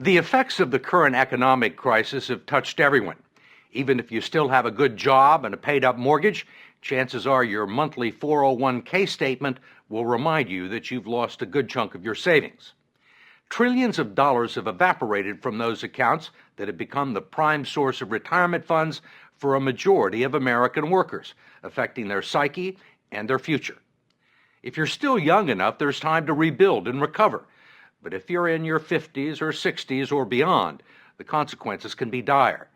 The effects of the current economic crisis have touched everyone. Even if you still have a good job and a paid-up mortgage, chances are your monthly 401k statement will remind you that you've lost a good chunk of your savings. Trillions of dollars have evaporated from those accounts that have become the prime source of retirement funds for a majority of American workers, affecting their psyche and their future. If you're still young enough, there's time to rebuild and recover. But if you're in your 50s or 60s or beyond, the consequences can be dire.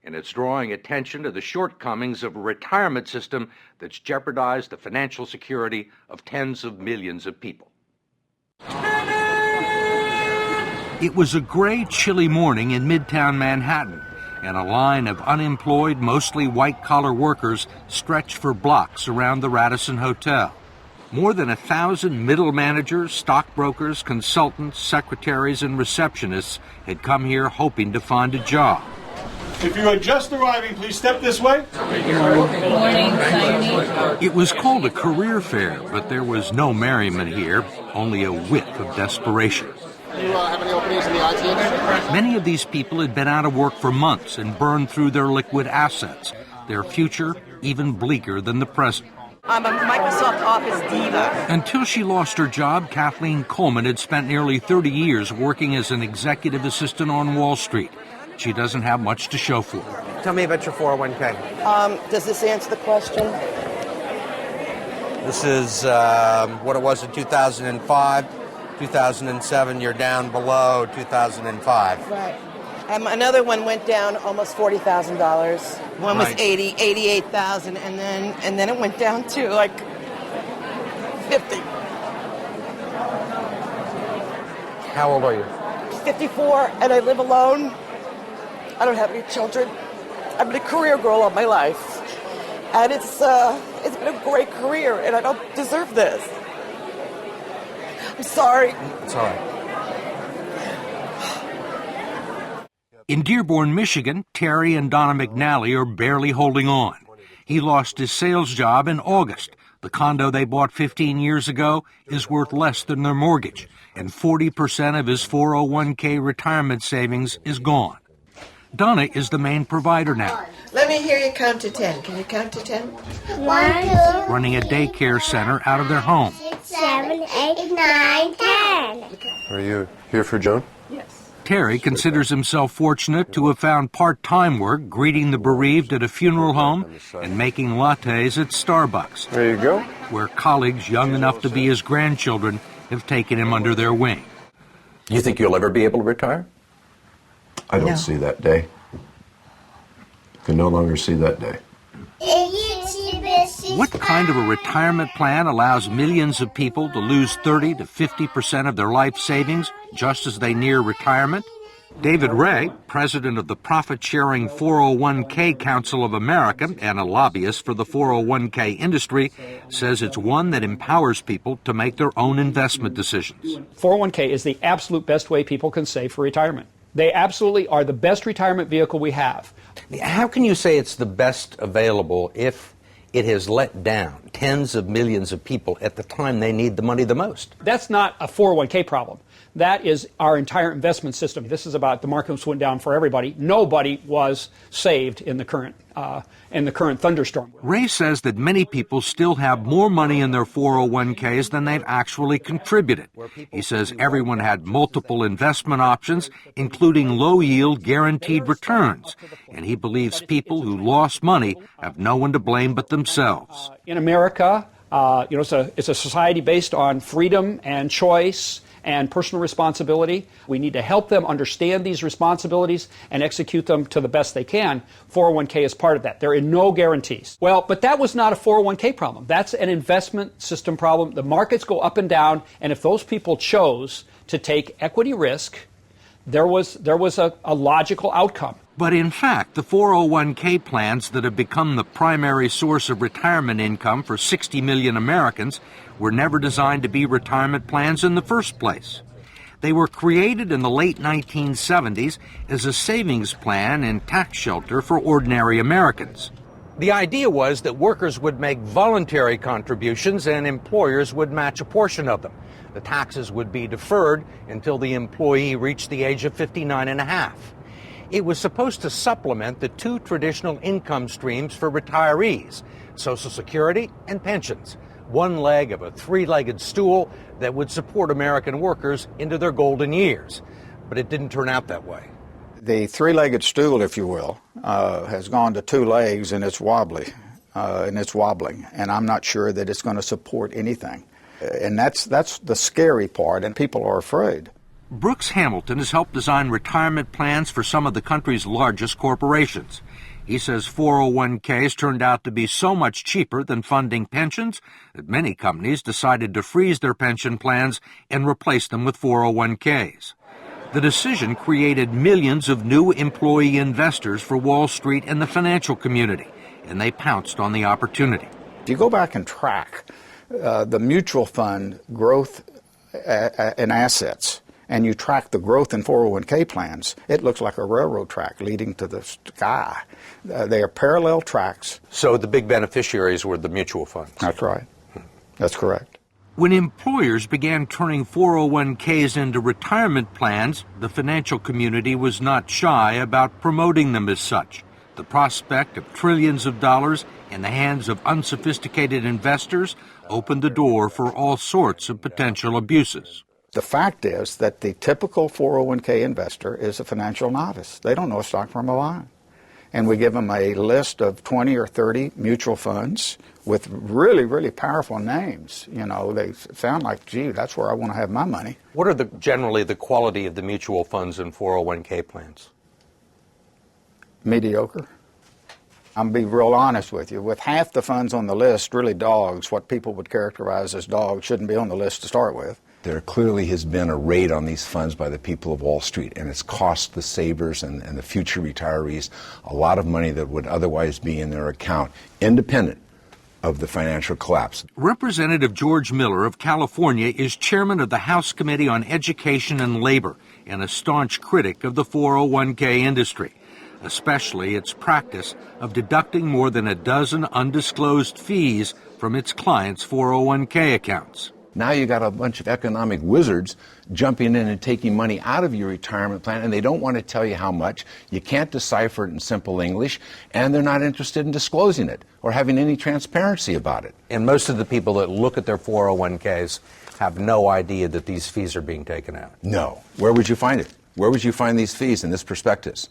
And it's drawing attention to the shortcomings of a retirement system that's jeopardized the financial security of tens of millions of people. It was a gray, chilly morning in Midtown Manhattan, and a line of unemployed, mostly white-collar workers stretched for blocks around the Radisson Hotel. More than 1,000 middle managers, stockbrokers, consultants, secretaries, and receptionists had come here hoping to find a job. If you are just arriving, please step this way. Good morning. It was called a career fair, but there was no merriment here, only a whiff of desperation. Do you have any openings in the IT industry? Many of these people had been out of work for months and burned through their liquid assets, their future even bleaker than the present. I'm a Microsoft Office diva. Until she lost her job, Kathleen Coleman had spent nearly 30 years working as an executive assistant on Wall Street. She doesn't have much to show for it. Tell me about your 401k. Does this answer the question? This is what it was in 2005. 2007, you're down below 2005. Right. Another one went down almost $40,000. One was Right. 88,000, and then it went down to like 50. How old are you? 54, and I live alone. I don't have any children. I've been a career girl all my life, and it's been a great career, and I don't deserve this. I'm sorry. It's all right. In Dearborn, Michigan, Terry and Donna McNally are barely holding on. He lost his sales job in August. The condo they bought 15 years ago is worth less than their mortgage, and 40% of his 401k retirement savings is gone. Donna is the main provider now. Let me hear you count to 10. Can you count to 10? 1, 2, Running a daycare center out of their home. 7, 8, 9, 10. Are you here for Joan? Terry considers himself fortunate to have found part-time work greeting the bereaved at a funeral home and making lattes at Starbucks, There you go. where colleagues young enough to be his grandchildren have taken him under their wing. You think you'll ever be able to retire? I don't see that day. Can no longer see that day. What kind of a retirement plan allows millions of people to lose 30 to 50% of their life savings just as they near retirement? David Ray, president of the profit-sharing 401k Council of America and a lobbyist for the 401k industry, says it's one that empowers people to make their own investment decisions. 401k is the absolute best way people can save for retirement. They absolutely are the best retirement vehicle we have. How can you say it's the best available if it has let down tens of millions of people at the time they need the money the most? That's not a 401k problem. That is our entire investment system. This is about the markets went down for everybody. Nobody was saved in the current thunderstorm. Ray says that many people still have more money in their 401ks than they've actually contributed. He says everyone had multiple investment options, including low-yield guaranteed returns, and he believes people who lost money have no one to blame but themselves. In America, it's a society based on freedom and choice and personal responsibility. We need to help them understand these responsibilities and execute them to the best they can. 401k is part of that. There are no guarantees. Well, but that was not a 401k problem. That's an investment system problem. The markets go up and down, and if those people chose to take equity risk, there was a logical outcome. But in fact, the 401k plans that have become the primary source of retirement income for 60 million Americans were never designed to be retirement plans in the first place. They were created in the late 1970s as a savings plan and tax shelter for ordinary Americans. The idea was that workers would make voluntary contributions and employers would match a portion of them. The taxes would be deferred until the employee reached the age of 59 and a half. It was supposed to supplement the two traditional income streams for retirees, Social Security and pensions, one leg of a three-legged stool that would support American workers into their golden years. But it didn't turn out that way. The three-legged stool, if you will, has gone to two legs, and it's wobbly, and it's wobbling, and I'm not sure that it's going to support anything. And that's the scary part, and people are afraid. Brooks Hamilton has helped design retirement plans for some of the country's largest corporations. He says 401ks turned out to be so much cheaper than funding pensions that many companies decided to freeze their pension plans and replace them with 401ks. The decision created millions of new employee investors for Wall Street and the financial community, and they pounced on the opportunity. If you go back and track the mutual fund growth in assets, and you track the growth in 401k plans, it looks like a railroad track leading to the sky. They are parallel tracks. So the big beneficiaries were the mutual funds. That's right. That's correct. When employers began turning 401ks into retirement plans, the financial community was not shy about promoting them as such. The prospect of trillions of dollars in the hands of unsophisticated investors opened the door for all sorts of potential abuses. The fact is that the typical 401k investor is a financial novice. They don't know a stock from a bond. And we give them a list of 20 or 30 mutual funds with really, really powerful names. You know, they sound like, gee, that's where I want to have my money. What are generally the quality of the mutual funds and 401k plans? Mediocre. I'm be real honest with you. With half the funds on the list, really dogs, what people would characterize as dogs, shouldn't be on the list to start with. There clearly has been a raid on these funds by the people of Wall Street, and it's cost the savers and the future retirees a lot of money that would otherwise be in their account, independent of the financial collapse. Representative George Miller of California is chairman of the House Committee on Education and Labor and a staunch critic of the 401k industry, especially its practice of deducting more than a dozen undisclosed fees from its clients' 401k accounts. Now you got a bunch of economic wizards jumping in and taking money out of your retirement plan, and they don't want to tell you how much. You can't decipher it in simple English, and they're not interested in disclosing it or having any transparency about it. And most of the people that look at their 401ks have no idea that these fees are being taken out. No. Where would you find it? Where would you find these fees in this prospectus?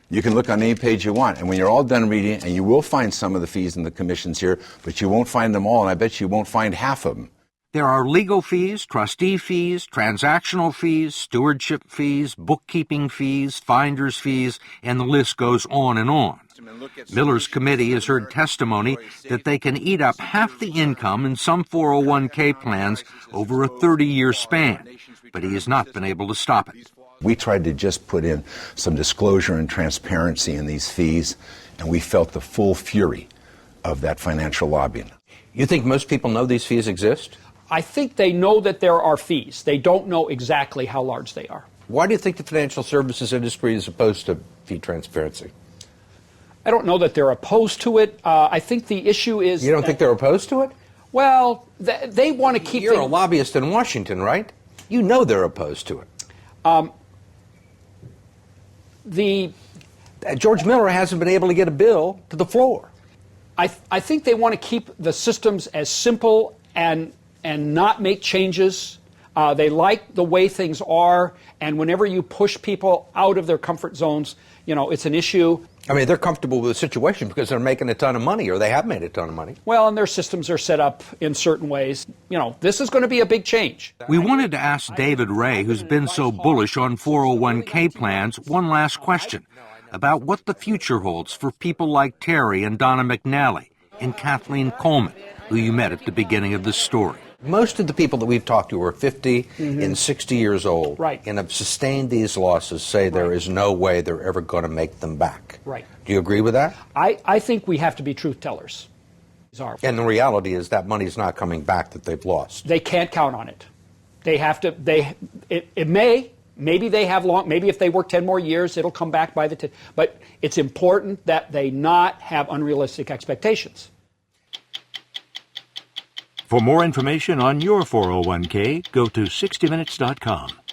You can look on any page you want, and when you're all done reading it, and you will find some of the fees and the commissions here, but you won't find them all, and I bet you won't find half of them. There are legal fees, trustee fees, transactional fees, stewardship fees, bookkeeping fees, finder's fees, and the list goes on and on. Miller's committee has heard testimony that they can eat up half the income in some 401k plans over a 30-year span, but he has not been able to stop it. We tried to just put in some disclosure and transparency in these fees, and we felt the full fury of that financial lobbying. You think most people know these fees exist? I think they know that there are fees. They don't know exactly how large they are. Why do you think the financial services industry is opposed to fee transparency? I don't know that they're opposed to it. I think the issue is... You don't think they're opposed to it? Well, they want to keep... You're a lobbyist in Washington, right? You know they're opposed to it. George Miller hasn't been able to get a bill to the floor. I think they want to keep the systems as simple and not make changes. They like the way things are, and whenever you push people out of their comfort zones, you know, it's an issue. I mean, they're comfortable with the situation because they're making a ton of money, or they have made a ton of money. Well, and their systems are set up in certain ways. You know, this is going to be a big change. We wanted to ask David Ray, who's been so bullish on 401k plans, one last question about what the future holds for people like Terry and Donna McNally and Kathleen Coleman, who you met at the beginning of this story. Most of the people that we've talked to are 50 and 60 years old, right, and have sustained these losses, say there is no way they're ever going to make them back. Right. Do you agree with that? I think we have to be truth tellers. And the reality is that money's not coming back that they've lost. They can't count on it. They have to. Maybe they have long. Maybe if they work 10 more years, it'll come back by the 10. But it's important that they not have unrealistic expectations. For more information on your 401k, go to 60minutes.com.